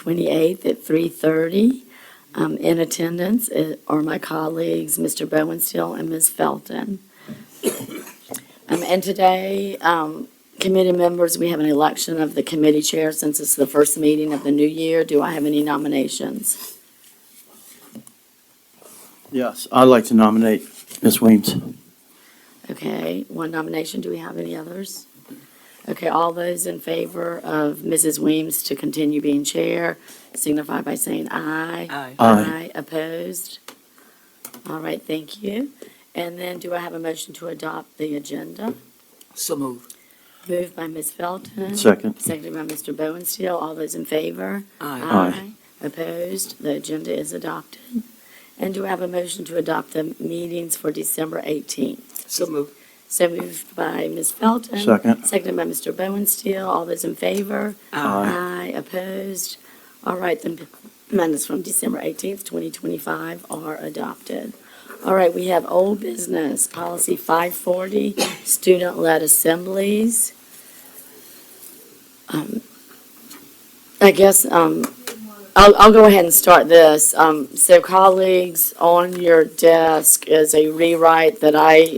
28th at 3:30. In attendance are my colleagues, Mr. Bowenstiel and Ms. Felton. And today, committee members, we have an election of the committee chair since it's the first meeting of the new year. Do I have any nominations? Yes, I'd like to nominate Ms. Weems. Okay, one nomination. Do we have any others? Okay, all those in favor of Mrs. Weems to continue being chair signify by saying aye. Aye. Aye. Opposed? All right, thank you. And then do I have a motion to adopt the agenda? So moved. Moved by Ms. Felton. Second. Seconded by Mr. Bowenstiel. All those in favor? Aye. Aye. Opposed? The agenda is adopted. And do I have a motion to adopt the meetings for December 18th? So moved. So moved by Ms. Felton. Second. Seconded by Mr. Bowenstiel. All those in favor? Aye. Opposed? All right, the minutes from December 18th, 2025 are adopted. All right, we have old business, policy 540, student-led assemblies. I guess, I'll go ahead and start this. So colleagues, on your desk is a rewrite that I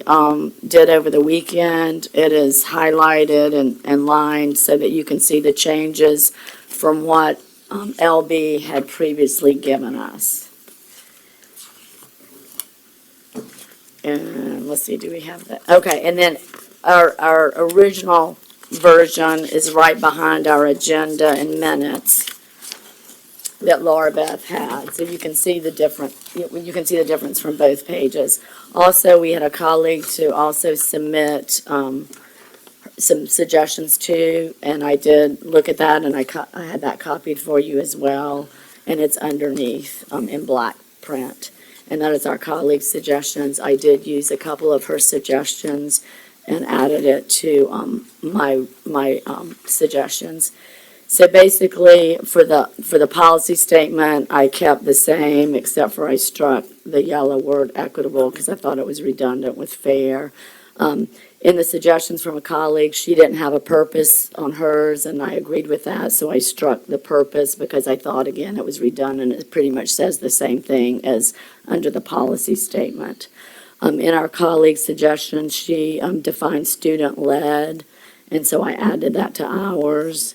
did over the weekend. It is highlighted and lined so that you can see the changes from what LB had previously given us. And let's see, do we have that? Okay, and then our original version is right behind our agenda and minutes that Laura Beth had, so you can see the difference from both pages. Also, we had a colleague to also submit some suggestions too, and I did look at that, and I had that copied for you as well, and it's underneath in black print. And that is our colleague's suggestions. I did use a couple of her suggestions and added it to my suggestions. So basically, for the policy statement, I kept the same, except for I struck the yellow word equitable because I thought it was redundant with fair. In the suggestions from a colleague, she didn't have a purpose on hers, and I agreed with that, so I struck the purpose because I thought, again, it was redundant. It pretty much says the same thing as under the policy statement. In our colleague's suggestion, she defined student-led, and so I added that to ours.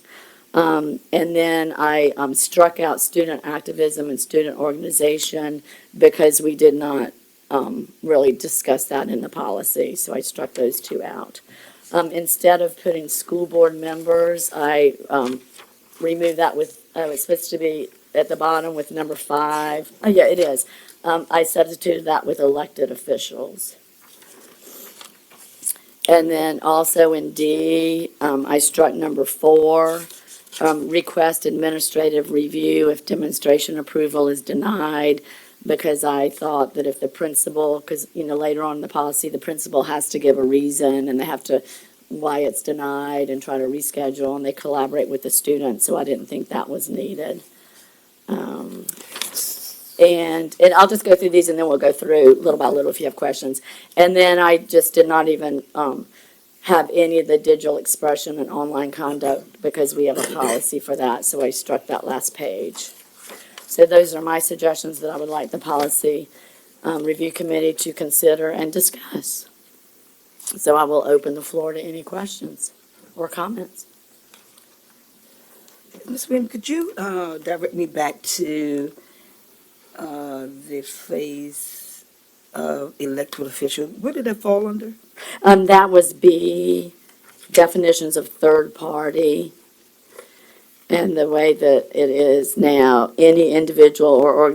And then I struck out student activism and student organization because we did not really discuss that in the policy, so I struck those two out. Instead of putting school board members, I removed that with, it's supposed to be at the bottom with number 5. Oh, yeah, it is. I substituted that with elected officials. And then also in D, I struck number 4. Request administrative review if demonstration approval is denied, because I thought that if the principal, because, later on in the policy, the principal has to give a reason, and they have to, why it's denied, and try to reschedule, and they collaborate with the students, so I didn't think that was needed. And I'll just go through these, and then we'll go through little by little if you have questions. And then I just did not even have any of the digital expression and online conduct because we have a policy for that, so I struck that last page. So those are my suggestions that I would like the policy review committee to consider and discuss. So I will open the floor to any questions or comments. Ms. Williams, could you direct me back to the phase of elected official? What did that fall under? That was B, definitions of third party. And the way that it is now, any individual or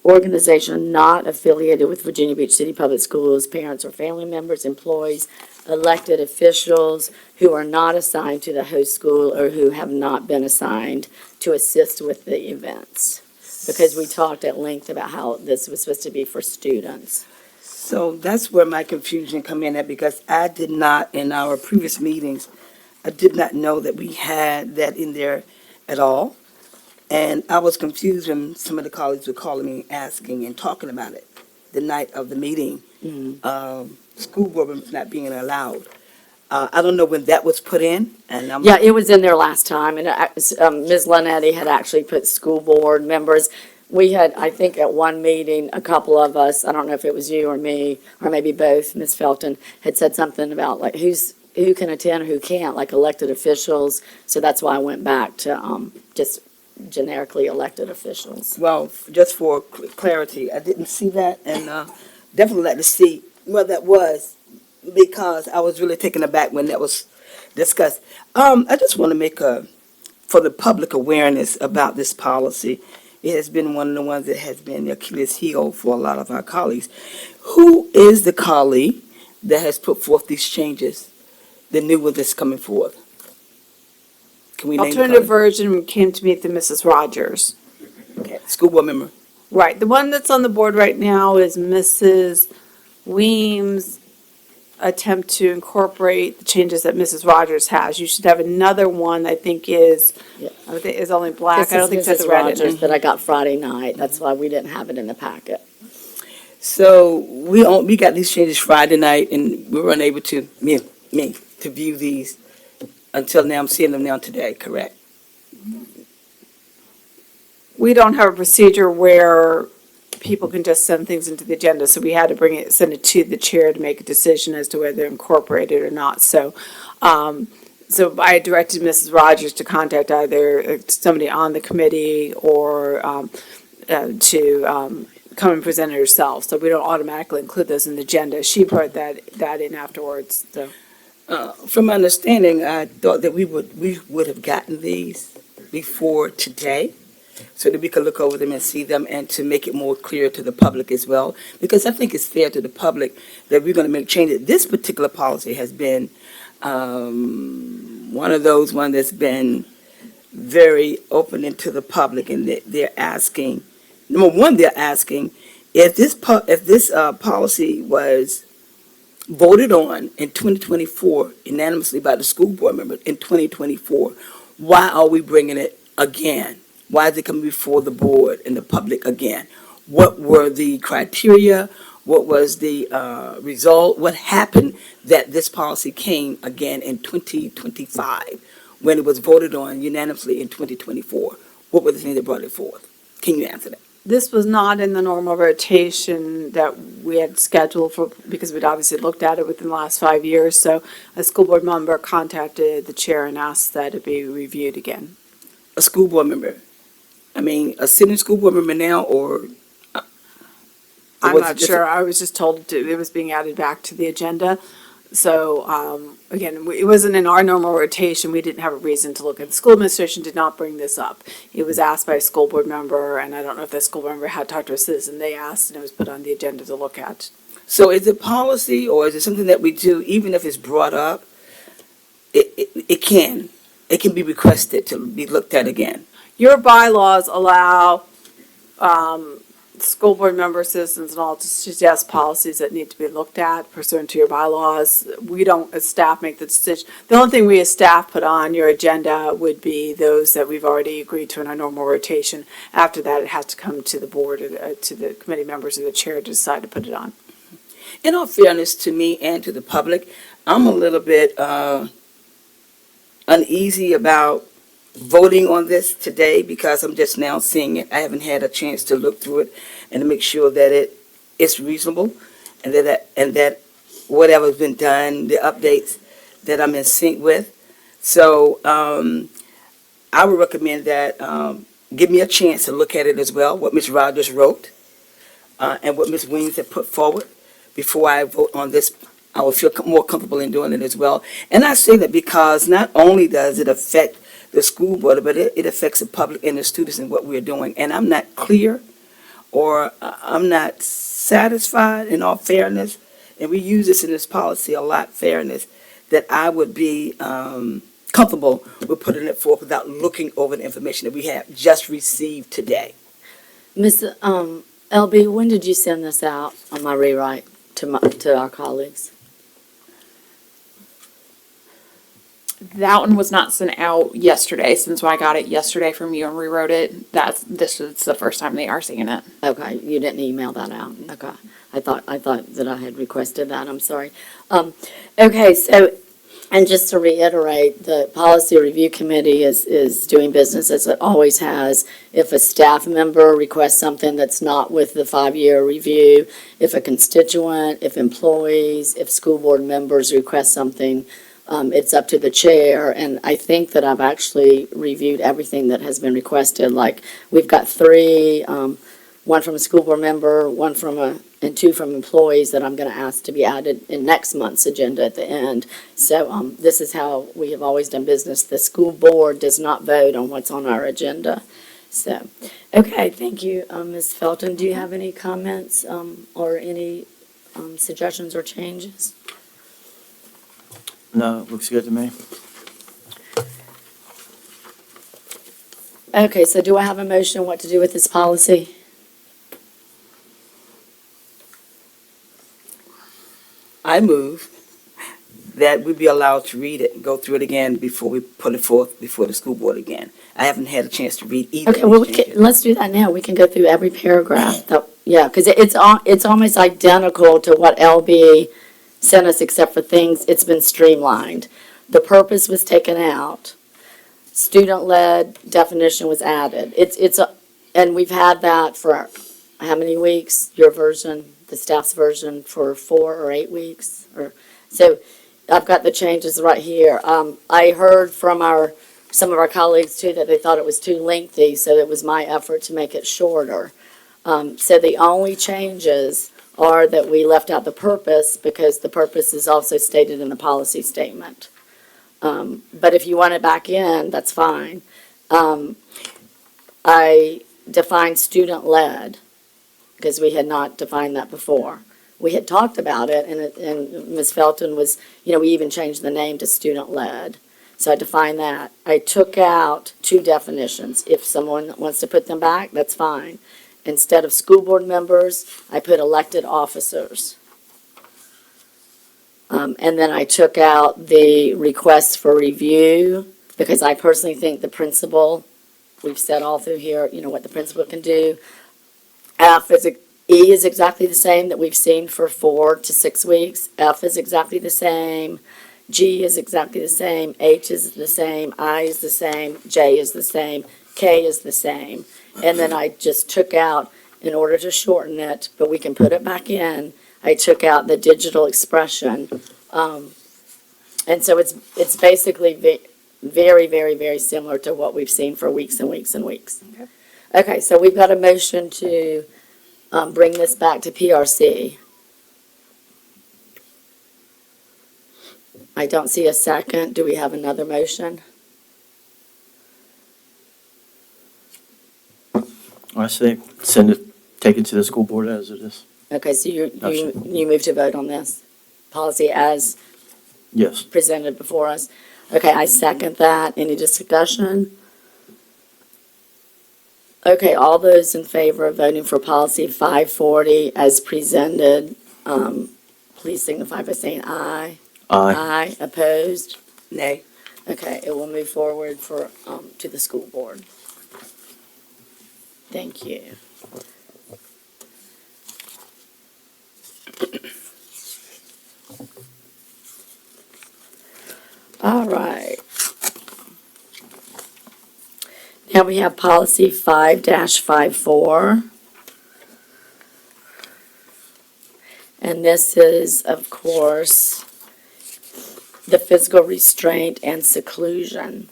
organization not affiliated with Virginia Beach City Public Schools, parents or family members, employees, elected officials who are not assigned to the host school or who have not been assigned to assist with the events. Because we talked at length about how this was supposed to be for students. So that's where my confusion come in at, because I did not, in our previous meetings, I did not know that we had that in there at all. And I was confused when some of the colleagues were calling me, asking and talking about it the night of the meeting. School board members not being allowed. I don't know when that was put in, and I'm. Yeah, it was in there last time, and Ms. Linetti had actually put school board members. We had, I think, at one meeting, a couple of us, I don't know if it was you or me, or maybe both, Ms. Felton, had said something about like who can attend or who can't, like elected officials. So that's why I went back to just generically elected officials. Well, just for clarity, I didn't see that, and definitely like to see what that was, because I was really taken aback when that was discussed. I just want to make for the public awareness about this policy. It has been one of the ones that has been the Achilles heel for a lot of our colleagues. Who is the colleague that has put forth these changes, the new one that's coming forth? Can we name the Alternative colleague? version came to me through Mrs. Rogers. Okay, school board member. Right, the one that's on the board right now is Mrs. Weems' attempt to incorporate the changes that Mrs. Rogers has. You should have another one, I think is, Yeah. I think is only black. This I don't is think that's Mrs. red in Rogers it. that I got Friday night. That's why we didn't have it in the packet. So we got these changes Friday night, and we were unable to to view these until now. I'm seeing them now today. Correct. We don't have a procedure where people can just send things into the agenda, so we had to send it to the chair to make a decision as to whether they're incorporated or not. So, so I directed Mrs. Rogers to contact either somebody on the committee or to come and present it herself. So we don't automatically include those in the agenda. She put that in afterwards. So From my understanding, I thought that we would have gotten these before today, so that we could look over them and see them, and to make it more clear to the public as well. Because I think it's fair to the public that we're going to make changes. This particular policy has been one of those ones that's been very open into the public, and they're asking. Number one, they're asking if this policy was voted on in 2024 unanimously by the school board members in 2024, why are we bringing it again? Why is it coming before the board and the public again? What were the criteria? What was the result? What happened that this policy came again in 2025 when it was voted on unanimously in 2024? What were the things that brought it forth? Can you answer that? this was not in the normal rotation that we had scheduled for, because we'd obviously looked at it within the last 5 years. So a school board member contacted the chair and asked that it be reviewed again. A school board member? I mean, a sitting school board member now, or? I'm was it not just- sure. I was just told it was being added back to the agenda. So, again, it wasn't in our normal rotation. We didn't have a reason to look at. The school administration did not bring this up. It was asked by a school board member, and I don't know if the school board member had talked to a citizen. They asked, and it was put on the agenda to look at. So is it policy, or is it something that we do, even if it's brought up, it can be requested to be looked at again? Your bylaws allow, school board members, citizens, and all to suggest policies that need to be looked at pursuant to your bylaws. We don't, as staff, make the decision. The only thing we as staff put on your agenda would be those that we've already agreed to in our normal rotation. After that, it has to come to the board, or to the committee members or the chair to decide to put it on. In all fairness to me and to the public, I'm a little bit uneasy about voting on this today, because I'm just now seeing it. I haven't had a chance to look through it and to make sure that it's reasonable, and that whatever's been done, the updates, that I'm in sync with. So I would recommend that give me a chance to look at it as well, what Ms. Rogers wrote and what Ms. Weems had put forward before I vote on this. I will feel more comfortable in doing it as well. And I say that because not only does it affect the school board, but it affects the public and the students in what we're doing. And I'm not clear, or I'm not satisfied, in all fairness, and we use this in this policy a lot, fairness, that I would be comfortable with putting it forth without looking over the information that we have just received today. Ms. LB, when did you send this out on my rewrite to our colleagues? That one was not sent out yesterday, since I got it yesterday from you and rewrote it. This is the first time they are seeing it. Okay, you didn't email that out. Okay, I thought that I had requested that. I'm sorry. Okay, so And just to reiterate, the Policy Review Committee is doing business as it always has. If a staff member requests something that's not with the 5-year review, if a constituent, if employees, if school board members request something, it's up to the chair. And I think that I've actually reviewed everything that has been requested. Like, we've got 3, one from a school board member, and 2 from employees that I'm going to ask to be added in next month's agenda at the end. So this is how we have always done business. The school board does not vote on what's on our agenda. So, okay, thank you, Ms. Felton. Do you have any comments or any suggestions or changes? No, it looks good to me. Okay, so do I have a motion what to do with this policy? I move that we be allowed to read it and go through it again before we put it forth before the school board again. I haven't had a chance to read either. Okay, of well, these changes. let's do that now. We can go through every paragraph. Yeah, because it's almost identical to what LB sent us, except for things, it's been streamlined. The purpose was taken out. Student-led definition was added. And we've had that for how many weeks? Your version, the staff's version, for 4 or 8 weeks? So I've got the changes right here. I heard from some of our colleagues too that they thought it was too lengthy, so it was my effort to make it shorter. So the only changes are that we left out the purpose because the purpose is also stated in the policy statement. But if you want it back in, that's fine. I defined student-led because we had not defined that before. We had talked about it, and Ms. Felton was, we even changed the name to student-led. So I defined that. I took out 2 definitions. If someone wants to put them back, that's fine. Instead of school board members, I put elected officers. And then I took out the requests for review, because I personally think the principal, we've said all through here, what the principal can do. E is exactly the same that we've seen for 4 to 6 weeks. F is exactly the same. G is exactly the same. H is the same. I is the same. J is the same. K is the same. And then I just took out, in order to shorten it, but we can put it back in, I took out the digital expression. And so it's basically very, very, very similar to what we've seen for weeks and weeks and weeks. Okay, so we've got a motion to bring this back to PRC. I don't see a second. Do we have another motion? I say take it to the school board as it is. Okay, so you Absolutely. move to vote on this policy as Yes. presented before us. Okay, I second that. Any discussion? Okay, all those in favor of voting for policy 540 as presented, please signify by saying aye. Aye. Aye, opposed? Nay. Okay, it will move forward to the school board. Thank you. All right. Now we have policy 5-54. And this is, of course, the physical restraint and seclusion.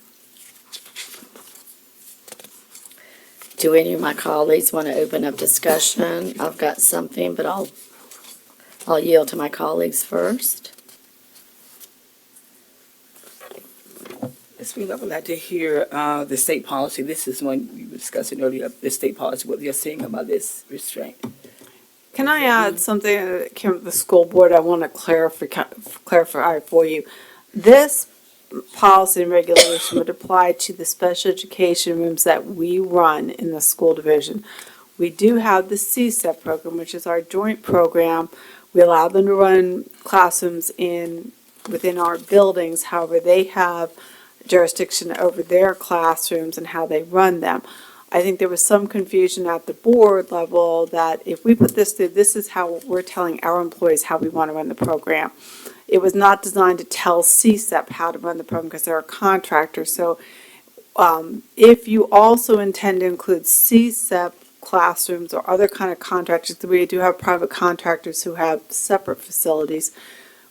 Do any of my colleagues want to open up discussion? I've got something, but I'll yield to my colleagues first. Ms. Weaver, I would like to hear the state policy. This is one you were discussing earlier, the state policy, what you're saying about this restraint. Can I add something that came from the school board? I want to clarify for you. This policy and regulation would apply to the special education rooms that we run in the school division. We do have the CSEP program, which is our joint program. We allow them to run classrooms within our buildings. However, they have jurisdiction over their classrooms and how they run them. I think there was some confusion at the board level that if we put this through, this is how we're telling our employees how we want to run the program. it was not designed to tell CSEP how to run the program because they're a contractor. So if you also intend to include CSEP classrooms or other kind of contractors, we do have private contractors who have separate facilities,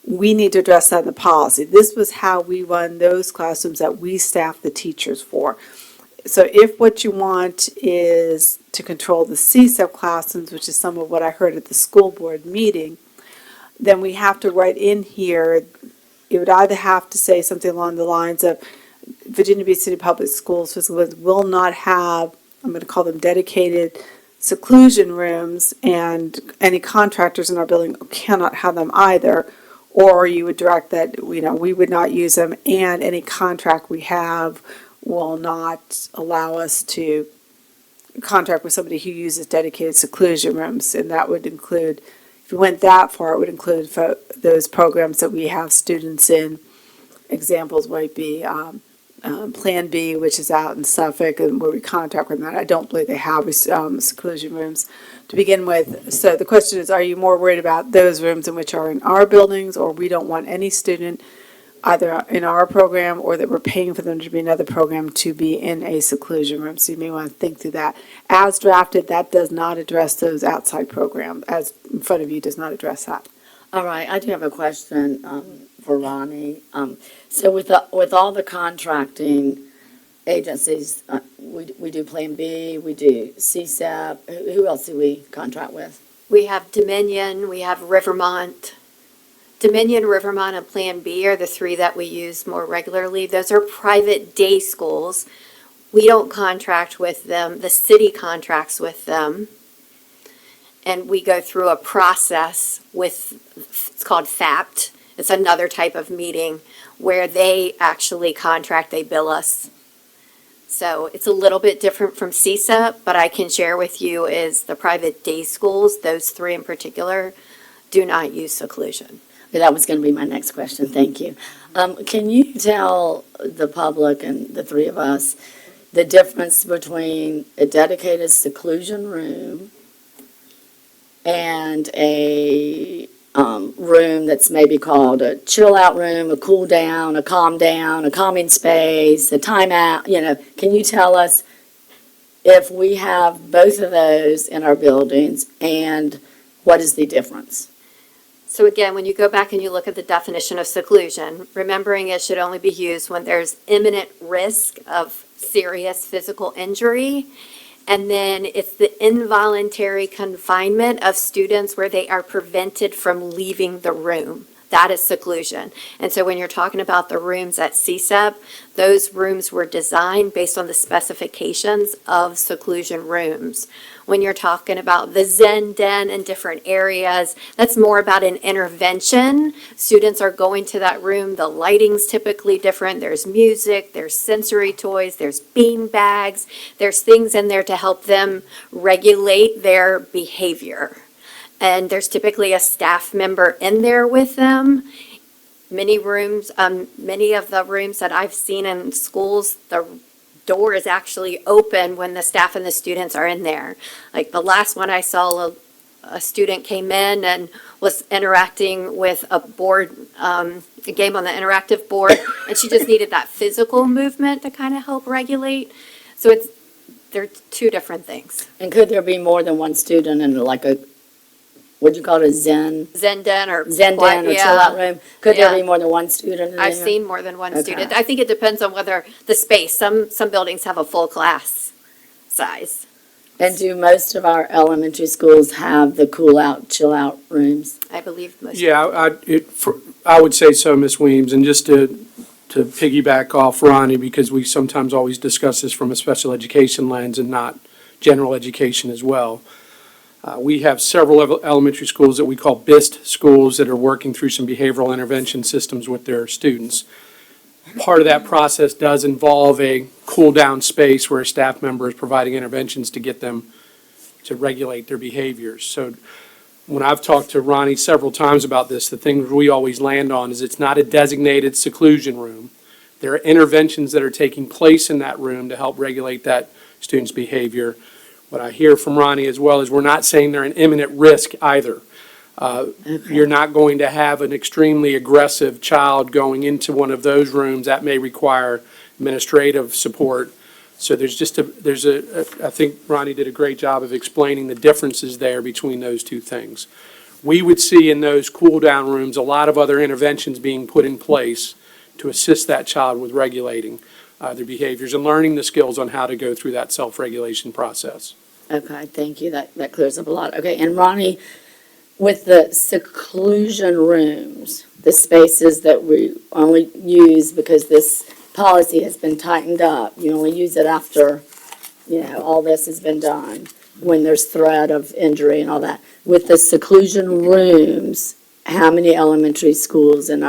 we need to address that in the policy. This was how we run those classrooms that we staff the teachers for. So if what you want is to control the CSEP classrooms, which is some of what I heard at the school board meeting, then we have to write in here, it would either have to say something along the lines of Virginia Beach City Public Schools facilities will not have, I'm going to call them dedicated seclusion rooms, and any contractors in our building cannot have them either. Or you would direct that, we would not use them, and any contract we have will not allow us to contract with somebody who uses dedicated seclusion rooms. And that would include, if you went that far, it would include those programs that we have students in. Examples might be Plan B, which is out in Suffolk, and where we contract with that. I don't believe they have seclusion rooms to begin with. So the question is, are you more worried about those rooms in which are in our buildings, or we don't want any student either in our program or that we're paying for them to be in another program to be in a seclusion room? So you may want to think through that. As drafted, that does not address those outside programs. As in front of you, does not address that. All right, I do have a question for Ronnie. So with all the contracting agencies, we do Plan B, we do CSEP. Who else do we contract with? We have Dominion, we have Rivermont. Dominion, Rivermont, and Plan B are the three that we use more regularly. Those are private day schools. We don't contract with them. The city contracts with them. And we go through a process with, it's called FAPT. It's another type of meeting where they actually contract, they bill us. So it's a little bit different from CSEP, but I can share with you is the private day schools, those three in particular, do not use seclusion. Okay, that was going to be my next question. Thank you. Can you tell the public and the three of us the difference between a dedicated seclusion room and a room that's maybe called a chill out room, a cool down, a calming space, a timeout? Can you tell us if we have both of those in our buildings, and what is the difference? So again, when you go back and you look at the definition of seclusion, remembering it should only be used when there's imminent risk of serious physical injury. And then it's the involuntary confinement of students where they are prevented from leaving the room. That is seclusion. And so when you're talking about the rooms at CSEP, those rooms were designed based on the specifications of seclusion rooms. When you're talking about the Zen Den in different areas, that's more about an intervention. Students are going to that room. The lighting's typically different. There's music, there's sensory toys, there's bean bags. There's things in there to help them regulate their behavior. And there's typically a staff member in there with them. Many rooms, many of the rooms that I've seen in schools, the door is actually open when the staff and the students are in there. Like the last one I saw, a student came in and was interacting with a board, a game on the interactive board, and she just needed that physical movement to kind of help regulate. So they're two different things. And could there be more than one student in like a, what'd you call it, a Zen Den or Den or yeah. chill out room? Could there Yeah. be more than one student in there? I've seen more than one Okay. student. I think it depends on whether the space. Some buildings have a full class size. And do most of our elementary schools have the cool out, chill out rooms? I believe most. Yeah, I would say so, Ms. Weems, and just to piggyback off Ronnie, because we sometimes always discuss this from a special education lens and not general education as well. We have several elementary schools that we call BIST schools that are working through some behavioral intervention systems with their students. Part of that process does involve a cool-down space where a staff member is providing interventions to get them to regulate their behaviors. So when I've talked to Ronnie several times about this, the thing we always land on is it's not a designated seclusion room. There are interventions that are taking place in that room to help regulate that student's behavior. What I hear from Ronnie as well is we're not saying they're an imminent risk either. You're not going to have an extremely aggressive child going into one of those rooms. That may require administrative support. So I think Ronnie did a great job of explaining the differences there between those two things. We would see in those cool-down rooms a lot of other interventions being put in place to assist that child with regulating their behaviors and learning the skills on how to go through that self-regulation process. Okay, thank you. That clears up a lot. Okay, and Ronnie, with the seclusion rooms, the spaces that we only use because this policy has been tightened up, you only use it after, all this has been done, when there's threat of injury and all that. With the seclusion rooms, how many elementary schools in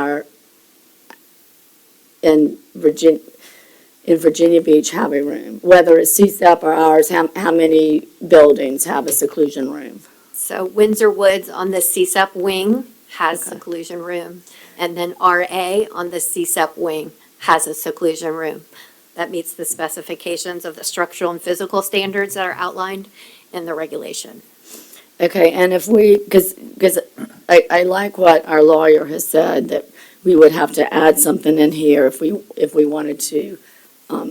Virginia Beach have a room? Whether it's CSEP or ours, how many buildings have a seclusion room? So Windsor Woods on the CSEP wing has Okay. seclusion room, and then RA on the CSEP wing has a seclusion room. That meets the specifications of the structural and physical standards that are outlined in the regulation. Okay, and if because I like what our lawyer has said, that we would have to add something in here if we wanted to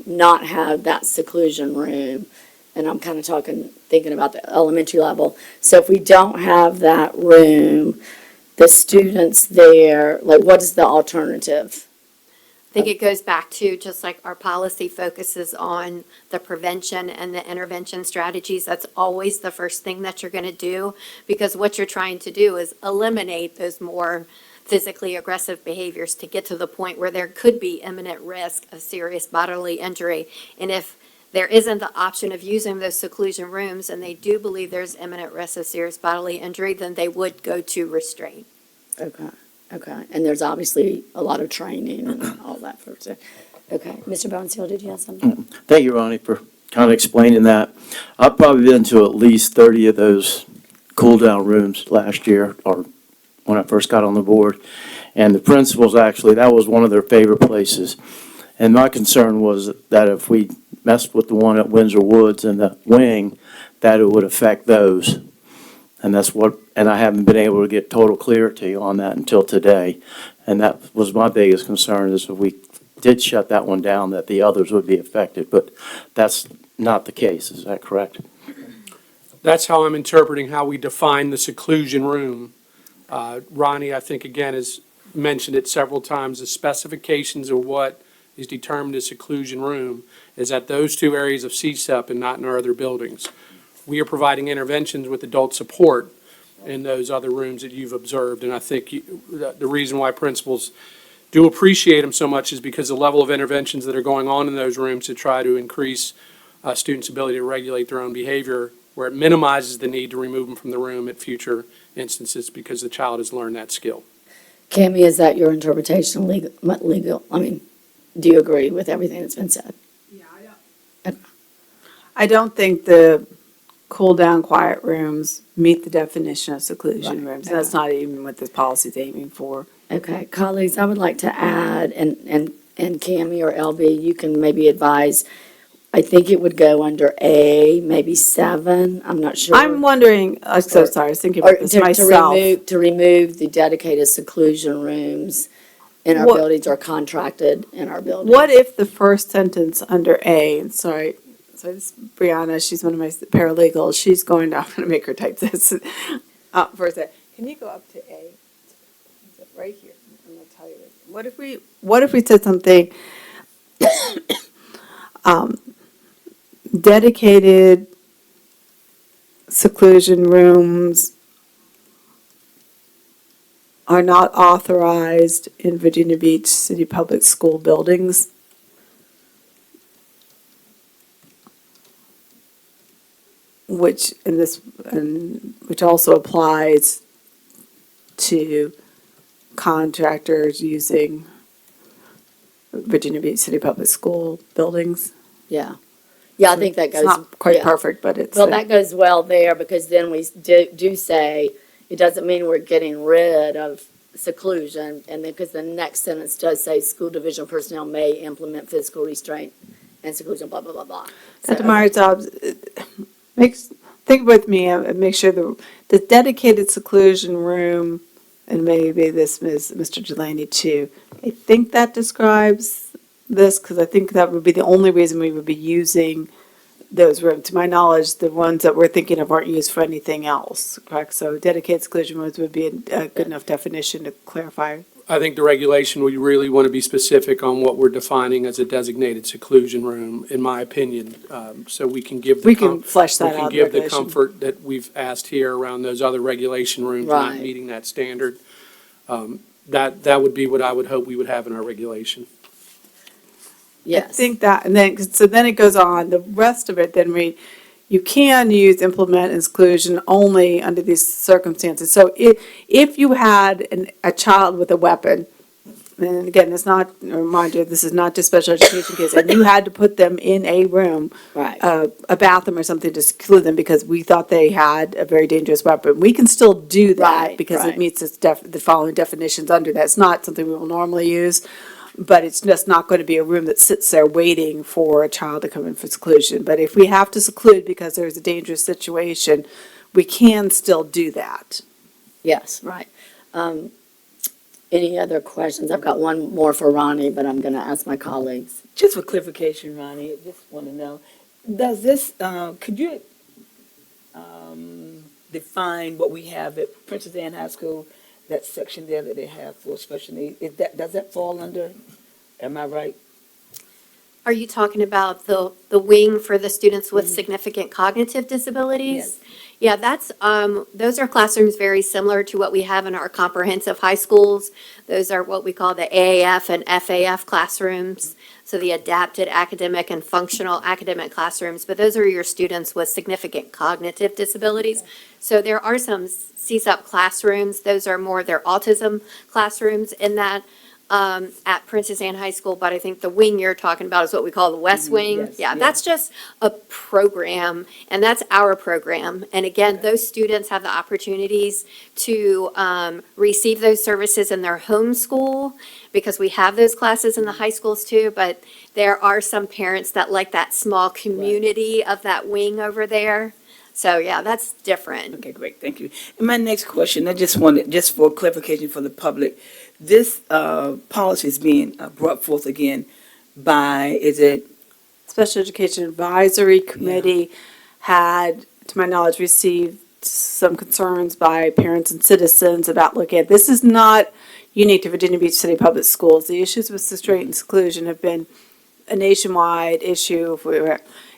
not have that seclusion room. And I'm kind of thinking about the elementary level. So if we don't have that room, the students there, like, what is the alternative? I think it goes back to, just like our policy focuses on the prevention and the intervention strategies, that's always the first thing that you're going to do, because what you're trying to do is eliminate those more physically aggressive behaviors to get to the point where there could be imminent risk of serious bodily injury. And if there isn't the option of using those seclusion rooms, and they do believe there's imminent risk of serious bodily injury, then they would go to restraint. Okay, and there's obviously a lot of training and all that for it. Okay, Mr. Boneshill, did you have something? Thank you, Ronnie, for kind of explaining that. I've probably been to at least 30 of those cool-down rooms last year, or when I first got on the board. And the principals, actually, that was one of their favorite places. And my concern was that if we messed with the one at Windsor Woods and the wing, that it would affect those. And I haven't been able to get total clarity on that until today. And that was my biggest concern, is if we did shut that one down, that the others would be affected. But that's not the case, is that correct? That's how I'm interpreting how we define the seclusion room. Ronnie, I think, again, has mentioned it several times, the specifications of what is determined as seclusion room is at those two areas of CSEP and not in our other buildings. We are providing interventions with adult support in those other rooms that you've observed, and I think the reason why principals do appreciate them so much is because the level of interventions that are going on in those rooms to try to increase students' ability to regulate their own behavior, where it minimizes the need to remove them from the room at future instances because the child has learned that skill. Cammie, is that your interpretation legal? I mean, do you agree with everything that's been said? I don't think the cool-down quiet rooms meet the definition of seclusion Right. rooms. That's not even what this policy is aiming for. Okay, colleagues, I would like to add, and Cammie or LB, you can maybe advise, I think it would go under A, maybe 7, I'm not sure. I'm wondering, I'm so Or- sorry, I was thinking Or about this to myself. remove the dedicated seclusion rooms in our What- buildings or contracted in our buildings. What if the first sentence under A, and sorry, so this is Brianna, she's one of my paralegals, she's going to, I'm gonna make her type this for a second. Can you go up to A? Is it right here? I'm gonna tell you. What if we said something, dedicated seclusion rooms are not authorized in Virginia Beach City Public School buildings? Which also applies to contractors using Virginia Beach City Public School buildings. Yeah, yeah, I think that It's goes. not quite yeah. perfect, but it's. Well, that goes well there, because then we do say, it doesn't mean we're getting rid of seclusion, and then, because the next sentence does say, school division personnel may implement physical restraint and seclusion, blah, blah, blah, blah. So, Dr. Myers, makes think with me and make sure the dedicated seclusion room, and maybe this is Mr. Delaney too. I think that describes this, because I think that would be the only reason we would be using those rooms. To my knowledge, the ones that we're thinking of aren't used for anything else, correct? So dedicated seclusion rooms would be a good enough definition to clarify. I think the regulation, we really want to be specific on what we're defining as a designated seclusion room, in my opinion, so we can give the. We can flesh that out in We can give the regulation. comfort that we've asked here around those other regulation rooms not Right. meeting that standard. That would be what I would hope we would have in our regulation. I Yes. think that, and then, so then it goes on, the rest of it then you can use implement exclusion only under these circumstances. So if you had a child with a weapon, and again, it's not, a reminder, this is not just special education kids, and you had to put them in a room, Right. a bathroom or something to seclude them because we thought they had a very dangerous weapon. We can still do that Right, because right. it meets the following definitions under that. It's not something we will normally use, but it's just not going to be a room that sits there waiting for a child to come in for seclusion. But if we have to seclude because there's a dangerous situation, we can still do that. Yes, right. Any other questions? I've got one more for Ronnie, but I'm gonna ask my colleagues. Just for clarification, Ronnie, I just want to know, does this, could you define what we have at Princess Anne High School, that section there that they have for special needs? Does that fall under, am I right? Are you talking about the wing for the students with significant cognitive disabilities? Yes. Yeah, that's, those are classrooms very similar to what we have in our comprehensive high schools. Those are what we call the AAF and FAF classrooms, so the adapted academic and functional academic classrooms. But those are your students with significant cognitive disabilities. So there are some CSUP classrooms, those are more their autism classrooms in that, at Princess Anne High School, but I think the wing you're talking about is what we call the West Wing. yes, Yeah, yeah. that's just a program, and that's our program. And again, those students have the opportunities to receive those services in their home school, because we have those classes in the high schools too, but there are some parents that like that small community of that wing over there. So, yeah, that's different. Okay, great, thank you. And my next question, I just wanted, just for clarification for the public, this policy is being brought forth again by, is it, Special Education Advisory Committee had, to my knowledge, received some concerns by parents and citizens about looking at, this is not unique to Virginia Beach City Public Schools. The issues with restraint and seclusion have been a nationwide issue.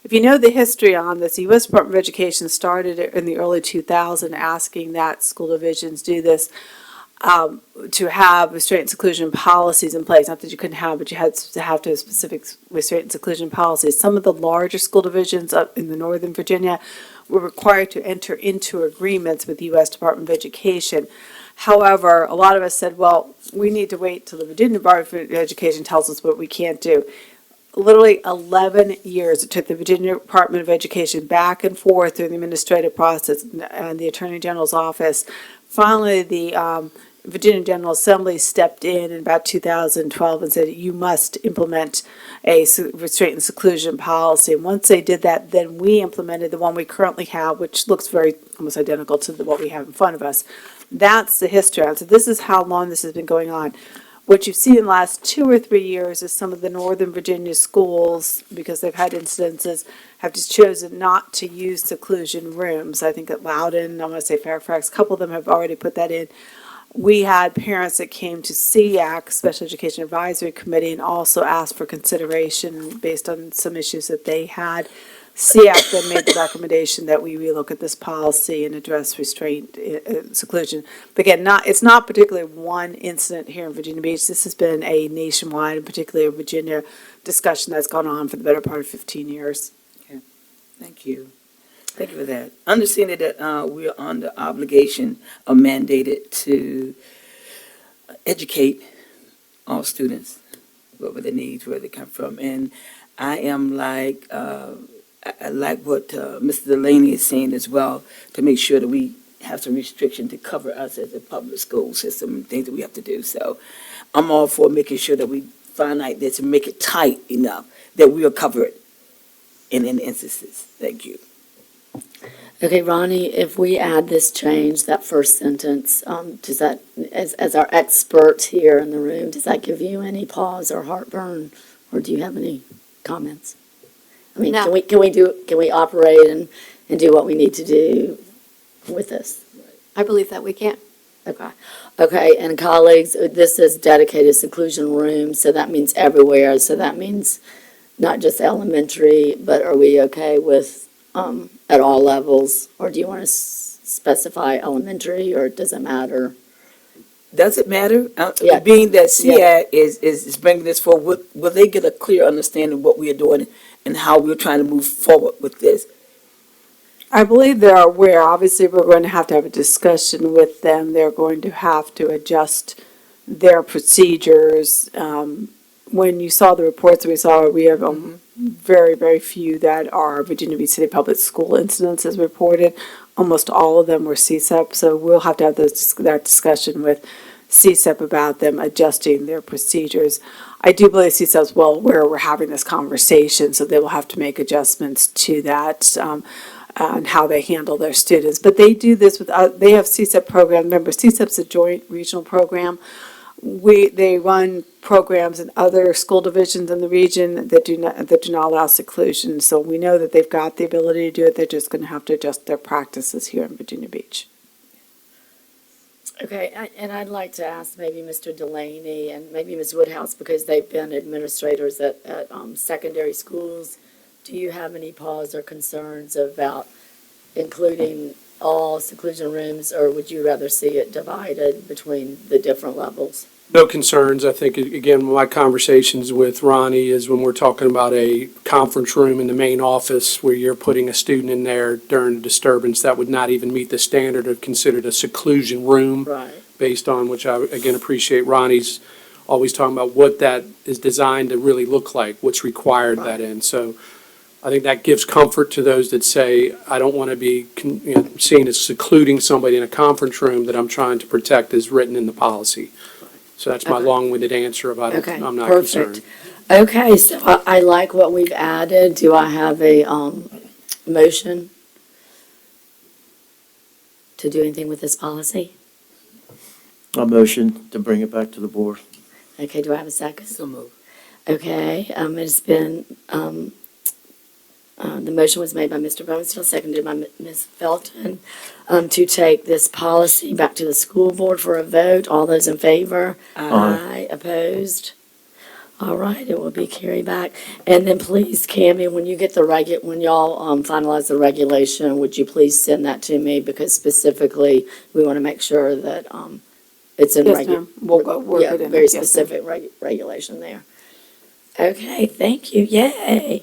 If you know the history on this, the U.S. Department of Education started in the early 2000s asking that school divisions do this, to have restraint and seclusion policies in place. Not that you couldn't have, but you had to have specific restraint and seclusion policies. Some of the larger school divisions up in the Northern Virginia were required to enter into agreements with the U.S. Department of Education. However, a lot of us said, well, we need to wait till the Virginia Department of Education tells us what we can't do. Literally 11 years it took the Virginia Department of Education back and forth through the administrative process and the Attorney General's office. Finally, the Virginia General Assembly stepped in about 2012 and said, you must implement a restraint and seclusion policy. And once they did that, then we implemented the one we currently have, which looks very almost identical to what we have in front of us. That's the history. So this is how long this has been going on. What you've seen in the last 2 or 3 years is some of the Northern Virginia schools, because they've had incidences, have just chosen not to use seclusion rooms. I think at Loudoun, I want to say Fairfax, a couple of them have already put that in. We had parents that came to SEAC, Special Education Advisory Committee, and also asked for consideration based on some issues that they had. SEAC then made the recommendation that we relook at this policy and address restraint, seclusion. But again, it's not particularly one incident here in Virginia Beach. This has been a nationwide, and particularly a Virginia discussion that's gone on for the better part of 15 years. thank you. Thank you for that. Understanding that we are under obligation or mandated to educate all students, whatever their needs, where they come from. And I am like, I like what Mr. Delaney is saying as well, to make sure that we have some restriction to cover us as a public school system and things that we have to do. So I'm all for making sure that we find out this and make it tight enough that we are covered in instances. Thank you. Okay, Ronnie, if we add this change, that first sentence, does that, as our expert here in the room, does that give you any pause or heartburn? Or do you have any comments? I mean, No. can we operate and do what we need to do with this? I believe that we can. Okay, okay, and colleagues, this is dedicated seclusion room, so that means everywhere, so that means not just elementary, but are we okay with, at all levels? Or do you want to specify elementary, or does it matter? Does it matter? Yeah. Being that CAD is bringing this forward, will they get a clear understanding of what we are doing and how we're trying to move forward with this? I believe they're aware. Obviously, we're going to have a discussion with them. They're going to have to adjust their procedures. When you saw the reports we saw, we have very, very few that are Virginia Beach City Public School incidents as reported. Almost all of them were CSEP, so we'll have to have that discussion with CSEP about them adjusting their procedures. I do believe CSEP is well aware we're having this conversation, so they will have to make adjustments to that. And how they handle their students. But they do this with, they have CSEP program. Remember, CSEP's a joint regional program. They run programs in other school divisions in the region that do not allow seclusion. So we know that they've got the ability to do it. They're just going to have to adjust their practices here in Virginia Beach. Okay, and I'd like to ask maybe Mr. Delaney and maybe Ms. Woodhouse, because they've been administrators at secondary schools. Do you have any pause or concerns about including all seclusion rooms, or would you rather see it divided between the different levels? No concerns. I think, again, my conversations with Ronnie is when we're talking about a conference room in the main office where you're putting a student in there during a disturbance, that would not even meet the standard of considered a seclusion room. Right. Based on which I, again, appreciate Ronnie's always talking about what that is designed to really look like, what's required that in. So I think that gives comfort to those that say, I don't want to be seen as secluding somebody in a conference room that I'm trying to protect as written in the policy. So that's my Okay. long-winded answer about it. Okay, I'm not perfect. concerned. Okay, so I like what we've added. Do I have a motion to do anything with this policy? A motion to bring it back to the board. Okay, do I have a second? So move. Okay, it's been, the motion was made by Mr. Bowenstiel, seconded by Ms. Felton, to take this policy back to the school board for a vote. All those in favor? Aye. Opposed? All right, it will be carried back. And then please, Cammie, when you get when y'all finalize the regulation, would you please send that to me? Because specifically, we want to make sure that it's in Yes, ma'am. We'll go work yeah, it in. very Yes, ma'am. specific regulation there. Okay, thank you, yay.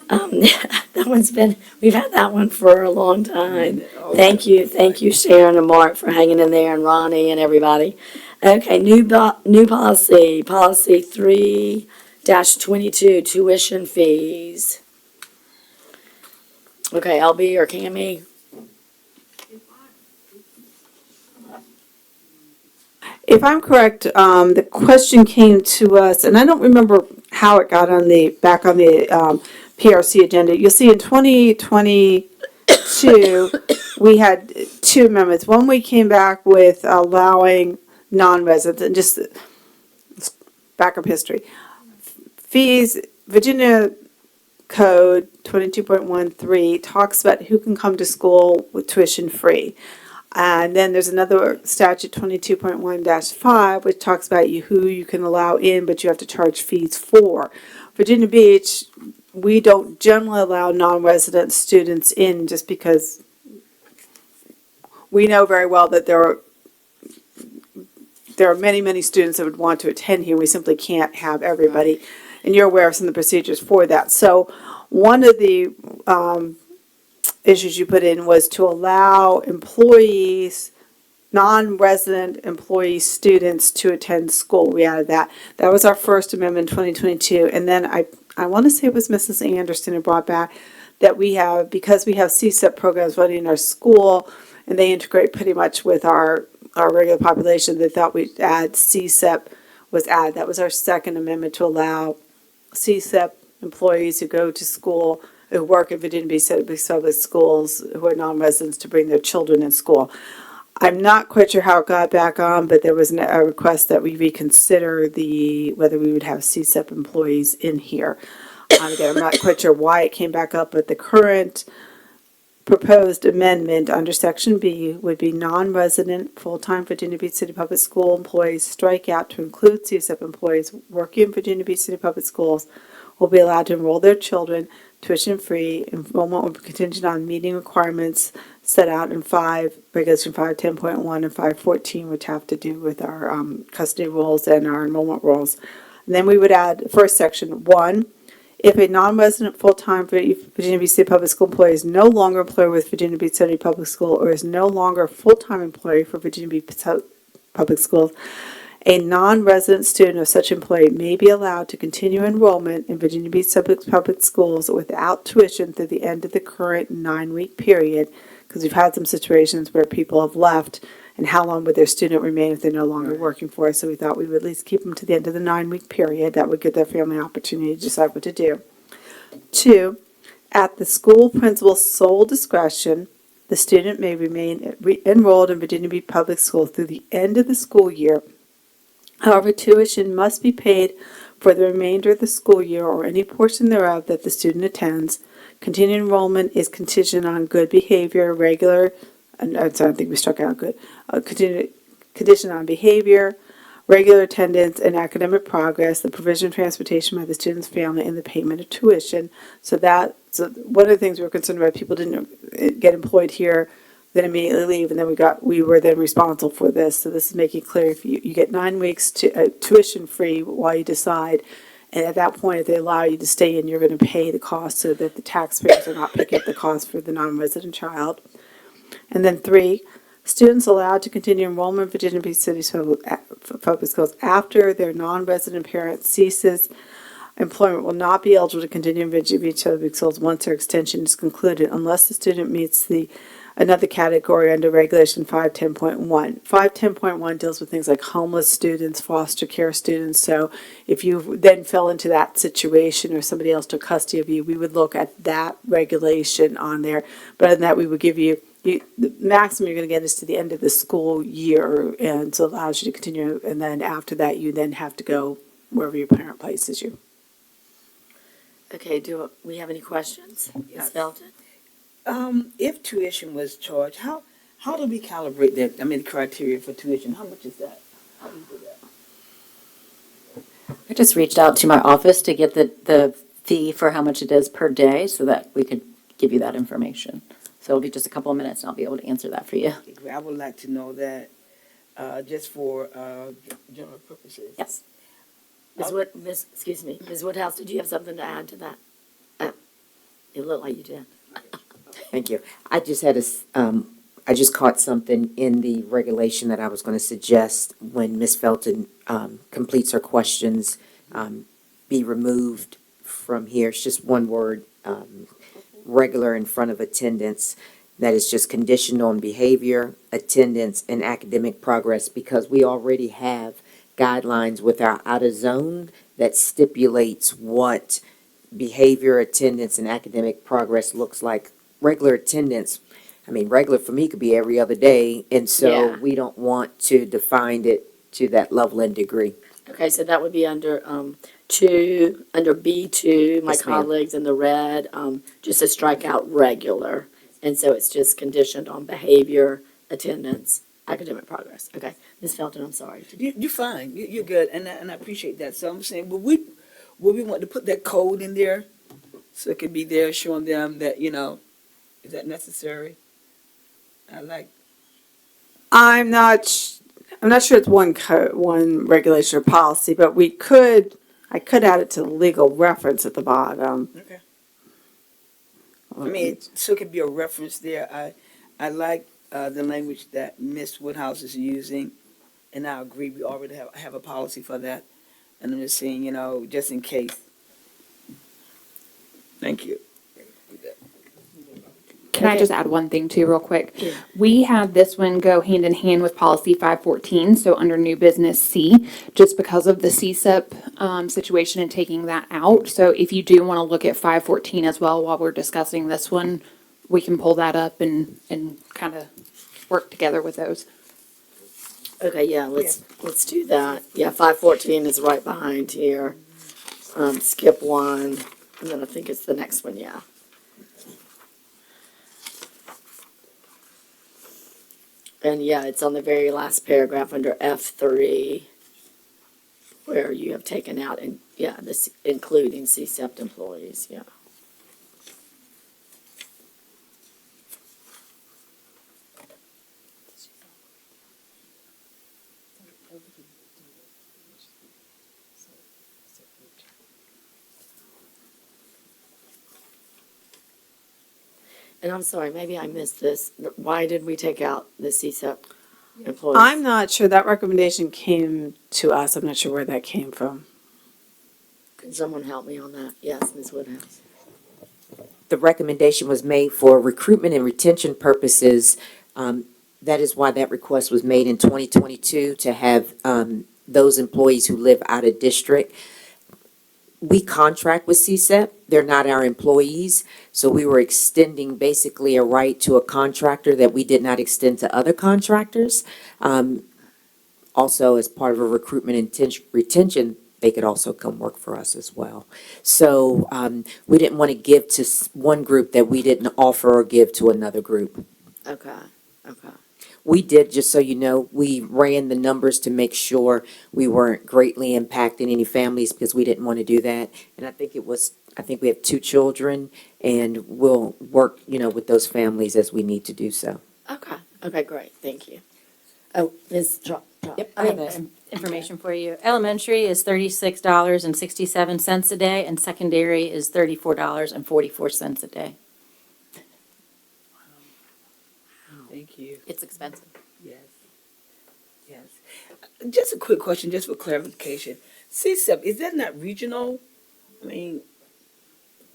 That one's been, we've had that one for a long time. Thank you Sharon and Mark for hanging in there, and Ronnie and everybody. Okay, new policy 3-22, tuition fees. Okay, LB or Cammie? If I'm correct, the question came to us, and I don't remember how it got back on the PRC agenda. You'll see in 2022, we had two amendments. One, we came back with allowing non-residents, and just backup history. Fees, Virginia Code 22.13 talks about who can come to school with tuition free. And then there's another statute, 22.1-5, which talks about who you can allow in, but you have to charge fees for. Virginia Beach, we don't generally allow non-resident students in just because we know very well that there are many, many students that would want to attend here. We simply can't have everybody. And you're aware of some of the procedures for that. So one of the issues you put in was to allow employees, non-resident employee students to attend school. We added that. That was our first amendment in 2022. And then I want to say it was Mrs. Anderson who brought back that because we have CSEP programs running in our school and they integrate pretty much with our regular population, they thought we'd add CSEP was added. That was our second amendment to allow CSEP employees who go to school who work at Virginia Beach Public Schools who are non-residents to bring their children in school. I'm not quite sure how it got back on, but there was a request that we reconsider whether we would have CSEP employees in here. Again, I'm not quite sure why it came back up, but the current proposed amendment under Section B would be non-resident, full-time Virginia Beach City Public School employees strike out to include CSEP employees working in Virginia Beach City Public Schools will be allowed to enroll their children tuition-free. Enrollment will be contingent on meeting requirements set out in Regulation 510.1 and 514, which have to do with our custody rules and our enrollment rules. And then we would add, first section, 1, if a non-resident full-time Virginia Beach City Public School employee is no longer employed with Virginia Beach City Public School or is no longer a full-time employee for Virginia Beach Public Schools, a non-resident student of such employee may be allowed to continue enrollment in Virginia Beach Public Schools without tuition through the end of the current 9-week period, because we've had some situations where people have left, and how long would their student remain if they're no longer working for us? So we thought we would at least keep them to the end of the 9-week period. That would give their family an opportunity to decide what to do. 2, at the school principal's sole discretion, the student may remain enrolled in Virginia Beach Public Schools through the end of the school year. However, tuition must be paid for the remainder of the school year or any portion thereof that the student attends. Continued enrollment is contingent on good behavior, I think we struck out good. Condition on behavior, regular attendance, and academic progress, the provision of transportation by the student's family, and the payment of tuition. So one of the things we were concerned about, people didn't get employed here, then immediately leave, and then we were then responsible for this. So this is making clear if you get 9 weeks tuition free while you decide, and at that point, if they allow you to stay in, you're going to pay the cost so that the taxpayers are not picking up the cost for the non-resident child. And then 3, students allowed to continue enrollment in Virginia Beach City Public Schools after their non-resident parent ceases employment will not be eligible to continue in Virginia Beach Public Schools once their extension is concluded unless the student meets another category under Regulation 510.1. 510.1 deals with things like homeless students, foster care students. So if you then fell into that situation or somebody else took custody of you, we would look at that regulation on there. But other than that, we would give you the maximum you're going to get is to the end of the school year, and so it allows you to continue. And then after that, you then have to go wherever your parent places you. Okay, do we have any questions? Ms. Felton? If tuition was charged, how do we calibrate that? I mean, the criteria for tuition, how much is that? How do you do that? I just reached out to my office to get the fee for how much it is per day so that we could give you that information. So it'll be just a couple of minutes and I'll be able to answer that for you. I would like to know that, just for, general purposes. Yes. Ms. Woodhouse, did you have something to add to that? It looked like you did. Thank you. I just had I just caught something in the regulation that I was going to suggest when Ms. Felton completes her questions, be removed from here. It's just one word, regular in front of attendance. That is just conditional on behavior, attendance, and academic progress, because we already have guidelines with our out-of-zone that stipulates what behavior, attendance, and academic progress looks like. Regular attendance, I mean, regular for me could be every other day, and so Yeah. we don't want to define it to that level and degree. Okay, so that would be under under B2, my Yes, ma'am. colleagues in the red, just to strike out regular. And so it's just conditioned on behavior, attendance, academic progress. Okay, Ms. Felton, I'm sorry. You're fine, you're good, and I appreciate that. So I'm saying, would we want to put that code in there? So it could be there showing them that, is that necessary? I'm not sure it's one regulation or policy, but I could add it to the legal reference at the bottom. Okay. I mean, so it could be a reference there. I like the language that Ms. Woodhouse is using, and I agree, we already have a policy for that. And I'm just saying, just in case. Thank you. Can I Okay. just add one thing too, real quick? Yeah. We had this one go hand in hand with policy 514, so under new business C, just because of the CSIP situation and taking that out. So if you do want to look at 514 as well while we're discussing this one, we can pull that up and kind of work together with those. Okay, yeah, let's do that. Yeah, 514 is right behind here. Skip one, and then I think it's the next one, yeah. And yeah, it's on the very last paragraph under F3, where you have taken out, and yeah, this, including CSEP employees, yeah. And I'm sorry, maybe I missed this. Why did we take out the CSEP employees? I'm not sure, that recommendation came to us, I'm not sure where that came from. Can someone help me on that? Yes, Ms. Woodhouse. The recommendation was made for recruitment and retention purposes. That is why that request was made in 2022 to have those employees who live out of district. We contract with CSEP. They're not our employees. So we were extending basically a right to a contractor that we did not extend to other contractors. Also, as part of a recruitment and retention, they could also come work for us as well. So we didn't want to give to one group that we didn't offer or give to another group. Okay, okay. We did, just so you know, we ran the numbers to make sure we weren't greatly impacting any families because we didn't want to do that. And I think we have 2 children and we'll work, with those families as we need to do so. Okay, okay, great, thank you. Oh, Ms. Yep, I have the information for you. Elementary is $36.67 a day, and secondary is $34.44 a day. Thank you. It's expensive. Yes. Yes. Just a quick question, just for clarification. CSEP, is that not regional? I mean,